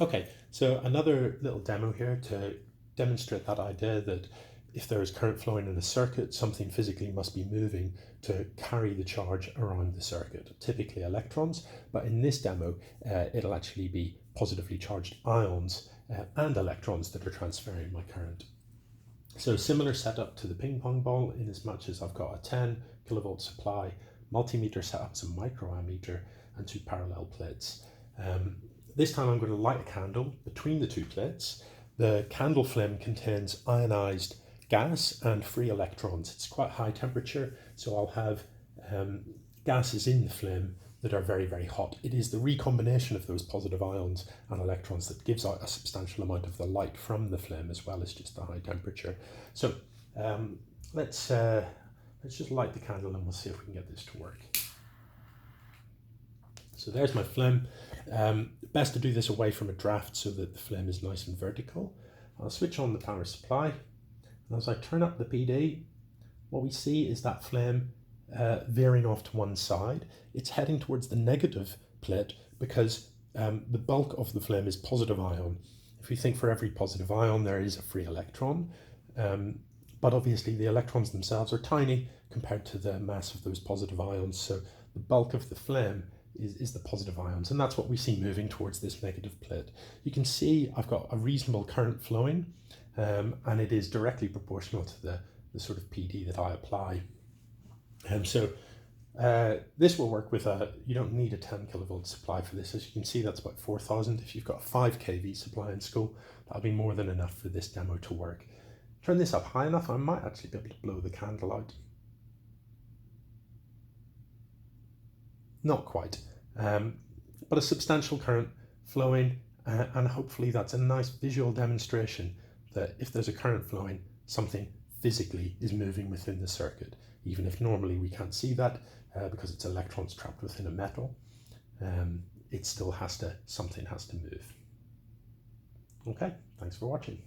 Okay, so another little demo here to demonstrate that idea that if there is current flowing in a circuit, something physically must be moving to carry the charge around the circuit, typically electrons, but in this demo, it'll actually be positively charged ions and electrons that are transferring my current. So similar setup to the ping pong ball in as much as I've got a 10 kilovolt supply, multimeter setup, some microammeter, and two parallel plates. This time I'm going to light a candle between the two plates. The candle flame contains ionized gas and free electrons. It's quite high temperature, so I'll have gases in the flame that are very, very hot. It is the recombination of those positive ions and electrons that gives out a substantial amount of the light from the flame, as well as just the high temperature. So let's just light the candle and we'll see if we can get this to work. So there's my flame. Best to do this away from a draft so that the flame is nice and vertical. I'll switch on the power supply, and as I turn up the PD, what we see is that flame veering off to one side. It's heading towards the negative plate because the bulk of the flame is positive ion. If you think for every positive ion there is a free electron, but obviously the electrons themselves are tiny compared to the mass of those positive ions, so the bulk of the flame is the positive ions, and that's what we see moving towards this negative plate. You can see I've got a reasonable current flowing, and it is directly proportional to the sort of PD that I apply. This will work with you don't need a 10 kilovolt supply for this. As you can see, that's about 4,000. If you've got a 5 kV supply in school, that'll be more than enough for this demo to work. Turn this up high enough, I might actually be able to blow the candle out. Not quite, but a substantial current flowing, and hopefully that's a nice visual demonstration that if there's a current flowing, something physically is moving within the circuit, even if normally we can't see that because it's electrons trapped within a metal. It still something has to move. Okay, thanks for watching.